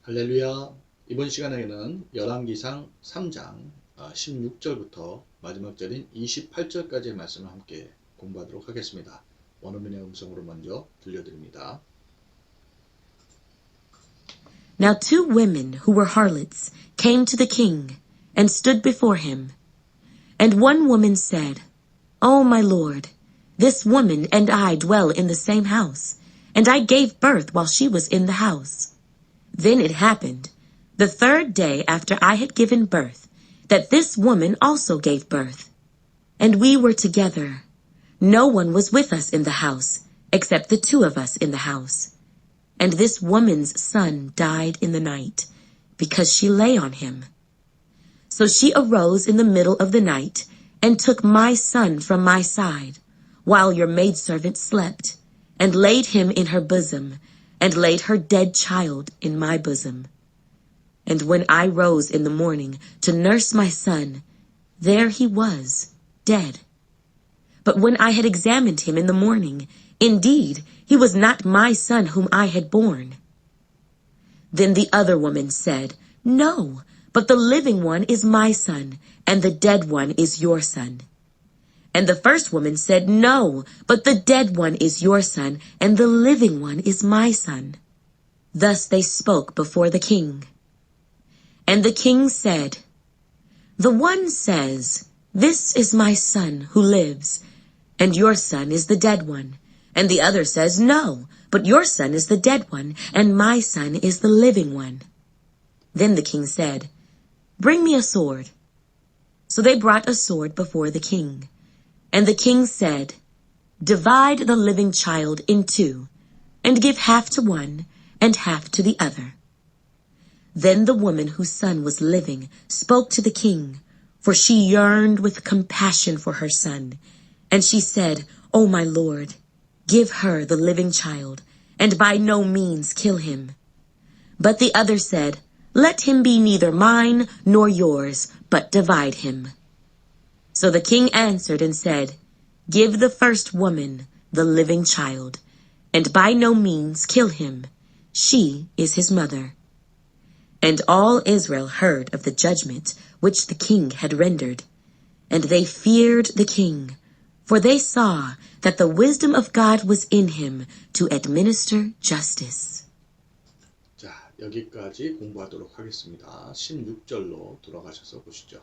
할렐루야. 이번 시간에는 열왕기상 3장 16절부터 마지막 절인 28절까지의 말씀을 함께 공부하도록 하겠습니다. 원어민의 음성으로 먼저 들려드립니다. Now 2 women who were harlots came to the king and stood before him. And one woman said, O my lord, this woman and I dwell in the same house, and I gave birth while she was in the house. Then it happened, the 3rd day after I had given birth, that this woman also gave birth. And we were together. No one was with us in the house, except the 2 of us in the house. And this woman's son died in the night, because she lay on him. So she arose in the middle of the night, and took my son from my side, while your maidservant slept, and laid him in her bosom, and laid her dead child in my bosom. And when I rose in the morning to nurse my son, there he was, dead. But when I had examined him in the morning, indeed, he was not my son whom I had borne. Then the other woman said, No, but the living one is my son, and the dead one is your son. And the first woman said, No, but the dead one is your son, and the living one is my son. Thus they spoke before the king. And the king said, The one says, This is my son who lives, and your son is the dead one. And the other says, No, but your son is the dead one, and my son is the living one. Then the king said, Bring me a sword. So they brought a sword before the king. And the king said, Divide the living child in 2, and give half to one, and half to the other. Then the woman whose son was living spoke to the king, for she yearned with compassion for her son. And she said, O my lord, give her the living child, and by no means kill him. But the other said, Let him be neither mine nor yours, but divide him. So the king answered and said, Give the first woman the living child, and by no means kill him. She is his mother. And all Israel heard of the judgment which the king had rendered, and they feared the king, for they saw that the wisdom of God was in him to administer justice. 자, 여기까지 공부하도록 하겠습니다. 16절로 돌아가셔서 보시죠.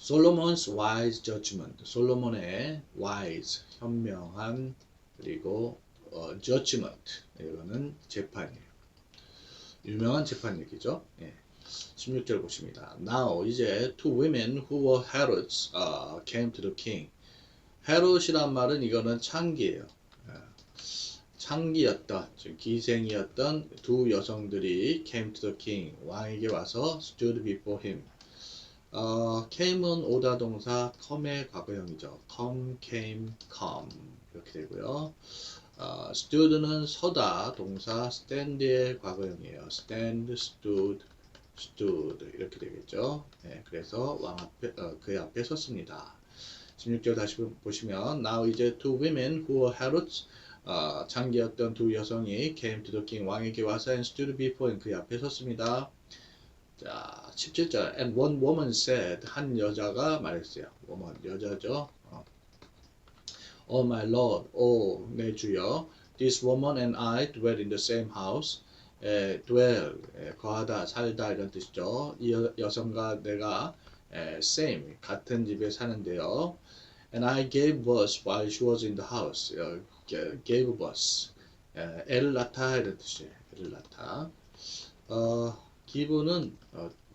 Solomon's wise judgment. 솔로몬의 wise, 현명한, 그리고 judgment. 이거는 재판이에요. 유명한 재판 얘기죠. 예. 16절 보십니다. Now 이제 2 women who were herods came to the king. 헤롯이란 말은 이거는 창기예요. 창기였던, 즉 기생이었던 2 여성들이 came to the king. 왕에게 와서 stood before him. came은 오다 동사 come의 과거형이죠. come, came, come 이렇게 되고요. stood는 서다 동사 stand의 과거형이에요. stand, stood, stood 이렇게 되겠죠. 네, 그래서 왕 앞에 그의 앞에 섰습니다. 16절 다시 보시면 Now 이제 2 women who were herods 창기였던 2 여성이 came to the king 왕에게 와서 and stood before him 그의 앞에 섰습니다. 자, 17절 And one woman said 한 여자가 말했어요. woman 여자죠. Oh my lord, 내 주여, this woman and I dwell in the same house. dwell, 거하다, 살다 이런 뜻이죠. 이 여성과 내가 same, 같은 집에 사는데요. And I gave birth while she was in the house. gave birth, 애를 낳다 이런 뜻이에요. 애를 낳다. give는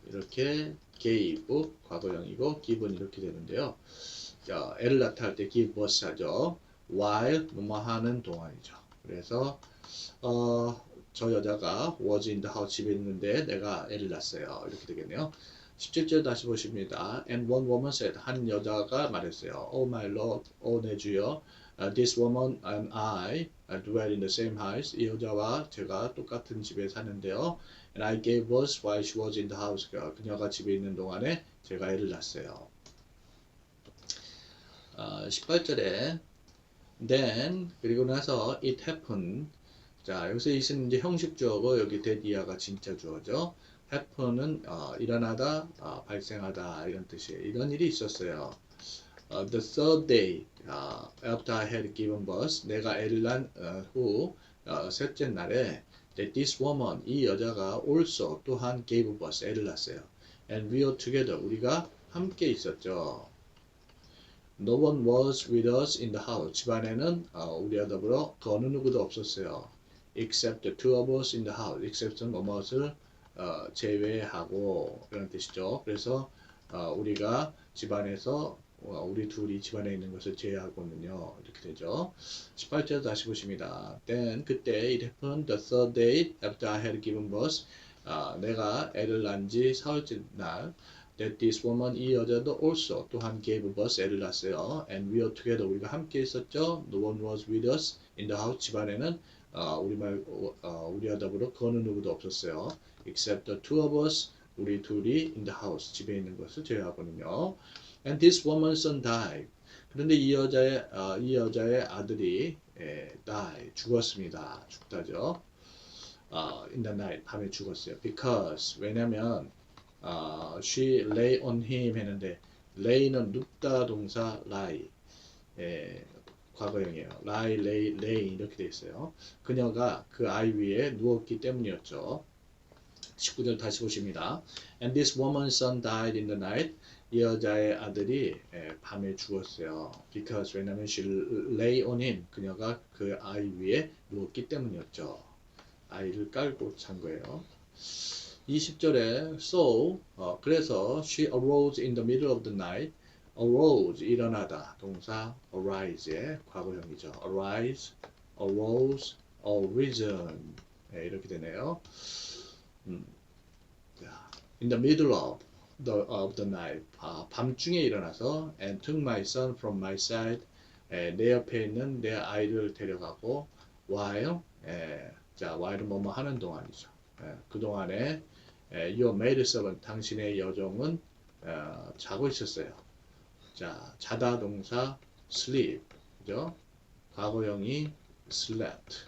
이렇게 gave, 과거형이고 give는 이렇게 되는데요. 애를 낳다 할 때 give birth 하죠. while 뭐뭐 하는 동안이죠. 그래서 저 여자가 was in the house 집에 있는데 내가 애를 낳았어요. 이렇게 되겠네요. 17절 다시 보십니다. And one woman said 한 여자가 말했어요. Oh my lord, 내 주여, this woman and I dwell in the same house. 이 여자와 제가 똑같은 집에 사는데요. And I gave birth while she was in the house. 그녀가 집에 있는 동안에 제가 애를 낳았어요. 18절에 Then 그리고 나서 it happened 자, 여기서 is는 이제 형식 주어고 여기 that 이하가 진짜 주어죠. happen은 일어나다, 발생하다 이런 뜻이에요. 이런 일이 있었어요. The third day after I had given birth, 내가 애를 낳은 후 셋째 날에 that this woman, 이 여자가 also 또한 gave birth, 애를 낳았어요. And we were together, 우리가 함께 있었죠. No one was with us in the house. 집안에는 우리와 더불어 그 어느 누구도 없었어요. Except the two of us in the house. Except은 뭐뭇을 제외하고 이런 뜻이죠. 그래서 우리가 집안에서 우리 둘이 집안에 있는 것을 제외하고는요. 이렇게 되죠. 18절 다시 보십니다. Then 그때 it happened the third day after I had given birth. 내가 애를 낳은 지 사흘째 날 that this woman, 이 여자도 also 또한 gave birth, 애를 낳았어요. And we were together, 우리가 함께 있었죠. No one was with us in the house. 집안에는 우리와 더불어 그 어느 누구도 없었어요. Except the two of us, 우리 둘이 in the house, 집에 있는 것을 제외하고는요. And this woman's son died. 그런데 이 여자의 아들이 die, 죽었습니다. 죽다죠. In the night, 밤에 죽었어요. Because, 왜냐면 she lay on him 했는데 lay는 눕다 동사 lie, 과거형이에요. lie, lay 이렇게 돼 있어요. 그녀가 그 아이 위에 누웠기 때문이었죠. 19절 다시 보십니다. And this woman's son died in the night. 이 여자의 아들이 밤에 죽었어요. Because, 왜냐면 she lay on him. 그녀가 그 아이 위에 누웠기 때문이었죠. 아이를 깔고 잔 거예요. 20절에 so, 그래서 she arose in the middle of the night. arose, 일어나다, 동사 arise의 과거형이죠. arise, arose, arisen, 이렇게 되네요. in the middle of the night, 밤중에 일어나서 and took my son from my side, 내 옆에 있는 내 아이를 데려가고 while, while은 뭐뭐 하는 동안이죠. 그 동안에 your maidservant, 당신의 여종은 자고 있었어요. 자, 자다 동사 sleep, 그죠? 과거형이 slept,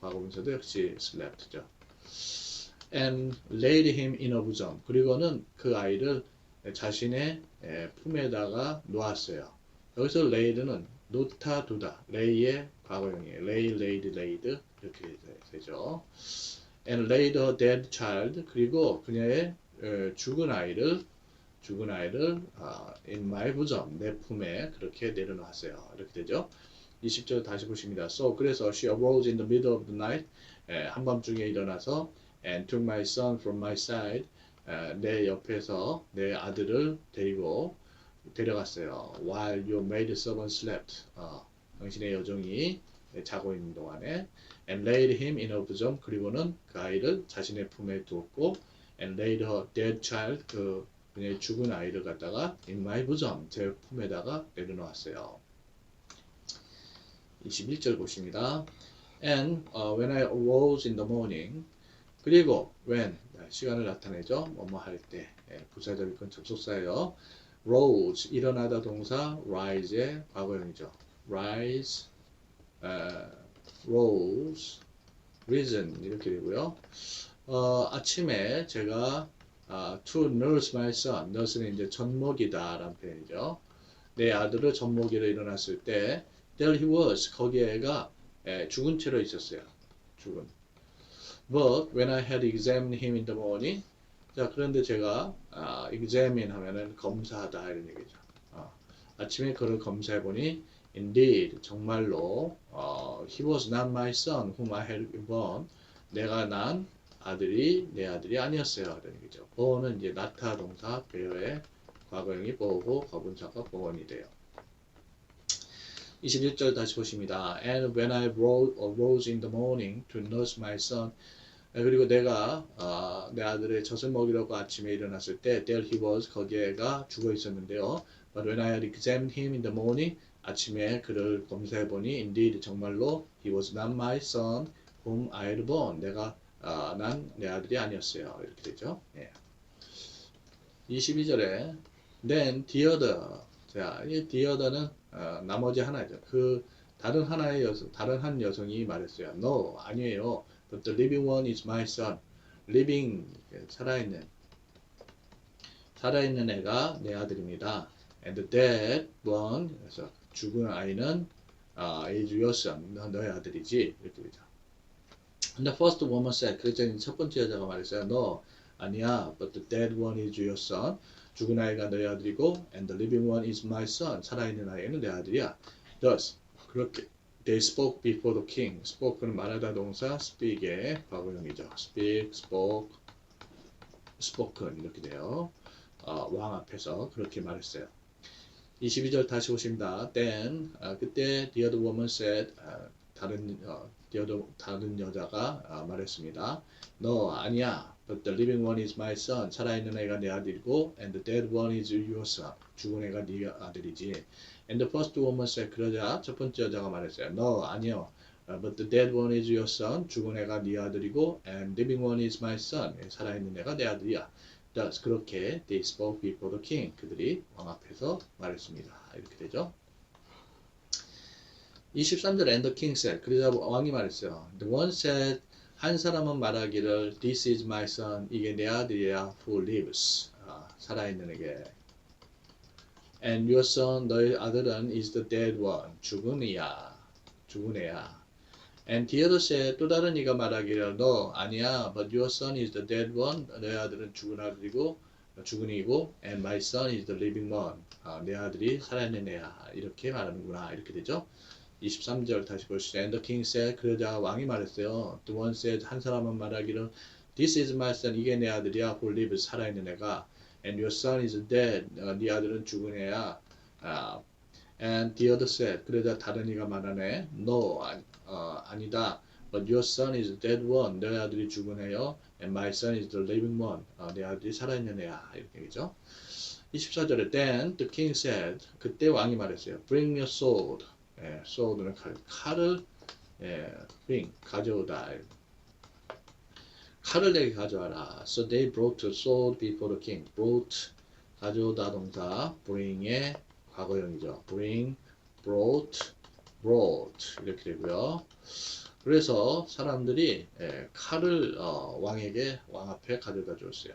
과거분사도 역시 slept죠. And laid him in her bosom. 그리고는 그 아이를 자신의 품에다가 놓았어요. 여기서 laid는 놓다, 두다, lay의 과거형이에요. lay, laid, laid 이렇게 되죠. And laid her dead child. 그리고 그녀의 죽은 아이를 in my bosom, 내 품에 그렇게 내려놨어요. 이렇게 되죠. 20절 다시 보십니다. So, 그래서 she arose in the middle of the night. 한밤중에 일어나서 and took my son from my side. 내 옆에서 내 아들을 데려갔어요. While your maidservant slept. 당신의 여종이 자고 있는 동안에 and laid him in her bosom. 그리고는 그 아이를 자신의 품에 두었고 and laid her dead child. 그녀의 죽은 아이를 갖다가 in my bosom, 제 품에다가 내려놓았어요. 21절 보십니다. And when I arose in the morning. 그리고 when, 시간을 나타내죠. 뭐뭐 할 때, 부사절 건 접속사예요. rose, 일어나다 동사 rise의 과거형이죠. rise, rose, risen 이렇게 되고요. 아침에 제가 to nurse my son, nurse는 이제 젖먹이다 라는 표현이죠. 내 아들을 젖먹이러 일어났을 때 there he was, 거기에 애가 죽은 채로 있었어요. 죽은. But when I had examined him in the morning, 자, 그런데 제가 examine 하면은 검사하다 이런 얘기죠. 아침에 그를 검사해 보니 indeed, 정말로 he was not my son whom I had born. 내가 낳은 아들이 내 아들이 아니었어요. 이런 얘기죠. born은 이제 낳다 동사 bear의 과거형이 bor고 과분사가 born이 돼요. 21절 다시 보십니다. And when I arose in the morning to nurse my son. 그리고 내가 내 아들의 젖을 먹이려고 아침에 일어났을 때 there he was, 거기에가 죽어 있었는데요. But when I had examined him in the morning, 아침에 그를 검사해 보니 indeed, 정말로 he was not my son whom I had born. 내가 난 내 아들이 아니었어요. 이렇게 되죠. 22절에 then the other. 자, 이 the other는 나머지 하나죠. 그 다른 한 여성이 말했어요. No, 아니에요. But the living one is my son. living, 살아있는 애가 내 아들입니다. And the dead one, 그래서 죽은 아이는 is your son, 너의 아들이지. 이렇게 되죠. And the first woman said, 그랬더니 첫 번째 여자가 말했어요. No, 아니야. But the dead one is your son. 죽은 아이가 너의 아들이고, and the living one is my son. 살아있는 아이는 내 아들이야. Thus, 그렇게 they spoke before the king. spoke는 말하다 동사, speak의 과거형이죠. speak, spoke, spoken 이렇게 돼요. 왕 앞에서 그렇게 말했어요. 22절 다시 보십니다. Then 그때 the other woman said 다른 여자가 말했습니다. No, 아니야. But the living one is my son. 살아있는 애가 내 아들이고, and the dead one is your son. 죽은 애가 네 아들이지. And the first woman said, 그러자 첫 번째 여자가 말했어요. No, 아니요. But the dead one is your son. 죽은 애가 네 아들이고, and living one is my son. 살아있는 애가 내 아들이야. Thus, 그렇게 they spoke before the king. 그들이 왕 앞에서 말했습니다. 이렇게 되죠. 23절 and the king said. 그러자 왕이 말했어요. The one said, 한 사람은 말하기를 This is my son. 이게 내 아들이야. Who lives. 살아있는 에게. And your son, 너의 아들은 is the dead one. 죽은 애야. And the other said, 또 다른 이가 말하기를 No, 아니야. But your son is the dead one. 너의 아들은 죽은 이고 and my son is the living one. 내 아들이 살아있는 애야. 이렇게 말하는구나. 이렇게 되죠. 23절 다시 보시죠. And the king said, 그러자 왕이 말했어요. The one said, 한 사람은 말하기를 This is my son. 이게 내 아들이야. Who lives. 살아있는 애가. And your son is dead. 네 아들은 죽은 애야. And the other said, 그러자 다른 이가 말하네. No, 아니다. But your son is the dead one. 내 아들이 죽은 애요. And my son is the living one. 내 아들이 살아있는 애야. 이렇게 되죠. 24절에 Then the king said, 그때 왕이 말했어요. Bring your sword. sword는 칼을 bring, 가져오다. 칼을 내게 가져와라. So they brought a sword before the king. brought, 가져오다 동사, bring의 과거형이죠. bring, brought, 이렇게 되고요. 그래서 사람들이 칼을 왕 앞에 가져다 줬어요.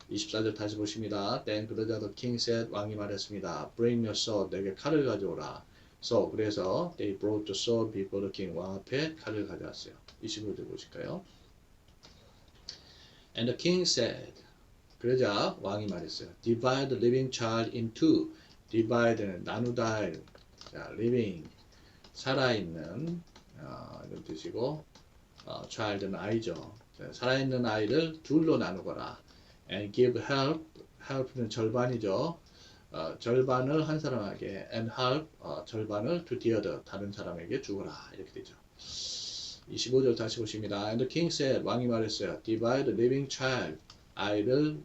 24절 다시 보십니다. Then 그러자 the king said, 왕이 말했습니다. Bring your sword, 내게 칼을 가져오라. So, 그래서 they brought the sword before the king. 왕 앞에 칼을 가져왔어요. 25절 보실까요? And the king said, 그러자 왕이 말했어요. Divide the living child in two. Divide는 나누다. 자, living, 살아있는 이런 뜻이고, child는 아이죠. 자, 살아있는 아이를 둘로 나누거라. And give help는 절반이죠. 절반을 한 사람에게 and help 절반을 to the other 다른 사람에게 주거라 이렇게 되죠. 25절 다시 보십니다. And the king said 왕이 말했어요. Divide the living child 아이를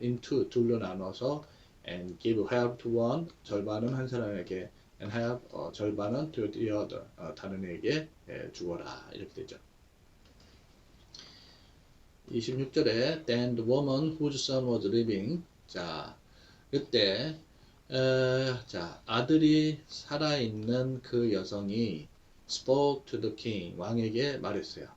into 둘로 나눠서 and give help to one 절반은 한 사람에게 and help 절반은 to the other 다른 에게 주거라 이렇게 되죠. 26절에 Then the woman whose son was living 자 그때 자 아들이 살아있는 그 여성이 spoke to the king 왕에게 말했어요.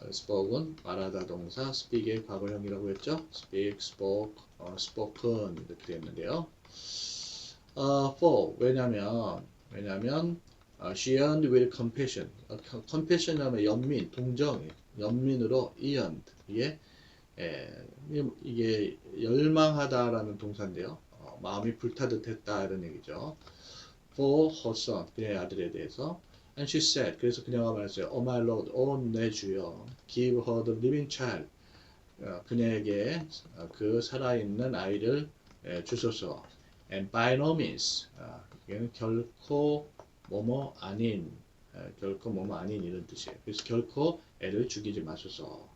spoke은 말하다 동사 speak의 과거형이라고 했죠. speak, spoke, spoken 이렇게 되었는데요. for 왜냐면 she yearned with compassion. compassion이라면 연민, 동정, 연민으로 yearned 이게 열망하다라는 동사인데요. 마음이 불타듯 했다 이런 얘기죠. For her son, 그녀의 아들에 대해서. And she said, 그래서 그녀가 말했어요. Oh my lord, 내 주여, give her the living child. 그녀에게 그 살아있는 아이를 주소서. And by no means, 이게는 결코 뭐뭐 아닌 이런 뜻이에요. 그래서 결코 애를 죽이지 마소서.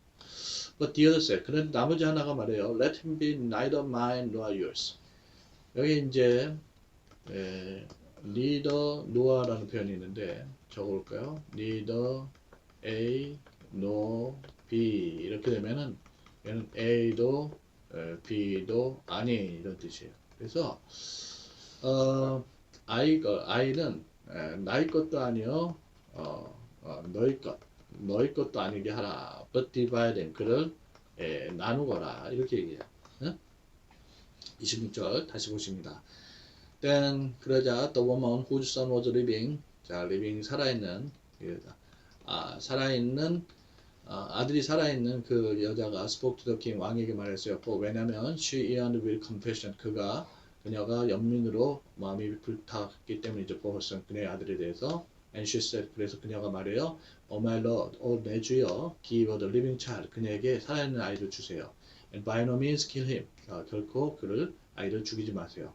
But the other said, 그런데 나머지 하나가 말해요. Let him be neither mine nor yours. 여기 이제 neither nor라는 표현이 있는데 적어볼까요? neither A nor B 이렇게 되면은 얘는 A도 B도 아닌 이런 뜻이에요. 그래서 아이는 나의 것도 아니요 너희 것도 아니게 하라. But divide them. 그를 나누거라. 이렇게 얘기해요. 26절 다시 보십니다. Then 그러자 the woman whose son was living, 자 living 살아있는 살아있는 아들이 살아있는 그 여자가 spoke to the king 왕에게 말했어요. 왜냐면 she yearned with compassion 그녀가 연민으로 마음이 불탔기 때문이죠. for her son 그녀의 아들에 대해서 and she said 그래서 그녀가 말해요. Oh my lord, 내 주여, give her the living child 그녀에게 살아있는 아이를 주세요. And by no means kill him 결코 그를 아이를 죽이지 마세요.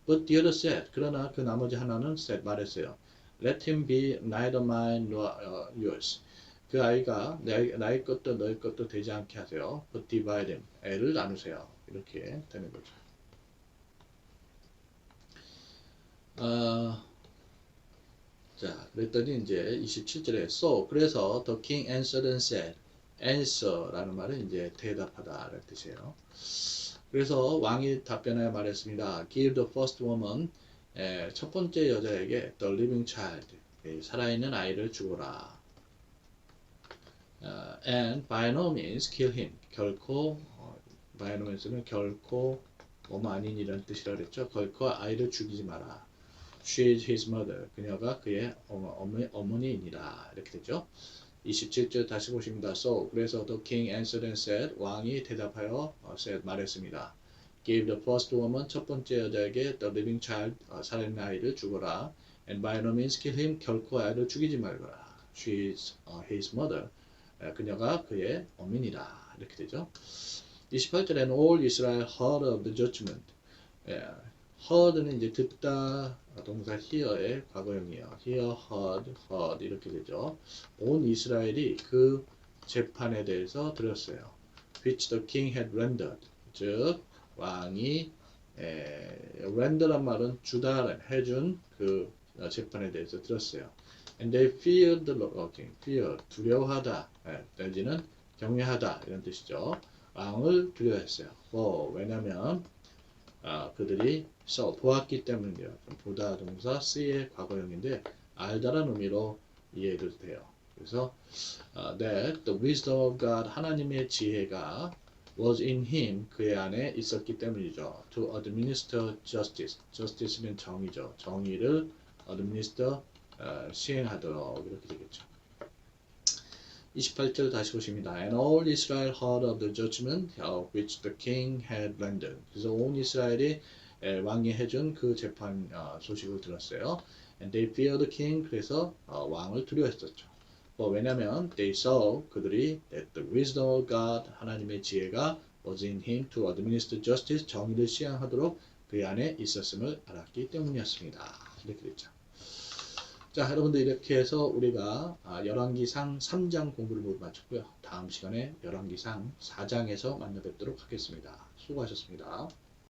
But the other said 그러나 그 나머지 하나는 said 말했어요. Let him be neither mine nor yours. 그 아이가 나의 것도 너의 것도 되지 않게 하세요. But divide him. 애를 나누세요. 이렇게 되는 거죠. 자, 그랬더니 이제 27절에 so 그래서 the king answered and said answer라는 말은 이제 대답하다라는 뜻이에요. 그래서 왕이 답변하여 말했습니다. Give the first woman 첫 번째 여자에게 the living child 살아있는 아이를 주거라. And by no means kill him. 결코 by no means는 결코 아닌 이런 뜻이라 그랬죠. 결코 아이를 죽이지 마라. She is his mother. 그녀가 그의 어머니이니라. 이렇게 되죠. 27절 다시 보십니다. So 그래서 the king answered and said 왕이 대답하여 said 말했습니다. Give the first woman 첫 번째 여자에게 the living child 살아있는 아이를 주거라. And by no means kill him. 결코 아이를 죽이지 말거라. She is his mother. 그녀가 그의 어민이라. 이렇게 되죠. 28절에는 all Israel heard of the judgment. heard는 이제 듣다 동사 hear의 과거형이에요. hear, heard 이렇게 되죠. 온 이스라엘이 그 재판에 대해서 들었어요. which the king had rendered. 즉 왕이 render란 말은 주다 해준 그 재판에 대해서 들었어요. And they feared the king. fear 두려워하다 내지는 경외하다 이런 뜻이죠. 왕을 두려워했어요. 왜냐면 그들이 보았기 때문이에요. 보다 동사 see의 과거형인데 알다라는 의미로 이해해도 돼요. 그래서 that the wisdom of God 하나님의 지혜가 was in him 그의 안에 있었기 때문이죠. to administer justice. justice는 정의죠. 정의를 administer 시행하도록 이렇게 되겠죠. 28절 다시 보십니다. And all Israel heard of the judgment which the king had rendered. 그래서 온 이스라엘이 왕이 해준 그 재판 소식을 들었어요. And they feared the king. 그래서 왕을 두려워했었죠. 왜냐하면 they saw 그들이 that the wisdom of God 하나님의 지혜가 was in him to administer justice 정의를 시행하도록 그 안에 있었음을 알았기 때문이었습니다. 이렇게 됐죠. 자, 여러분들 이렇게 해서 우리가 열왕기상 3장 공부를 모두 마쳤고요. 다음 시간에 열왕기상 4장에서 만나 뵙도록 하겠습니다. 수고하셨습니다.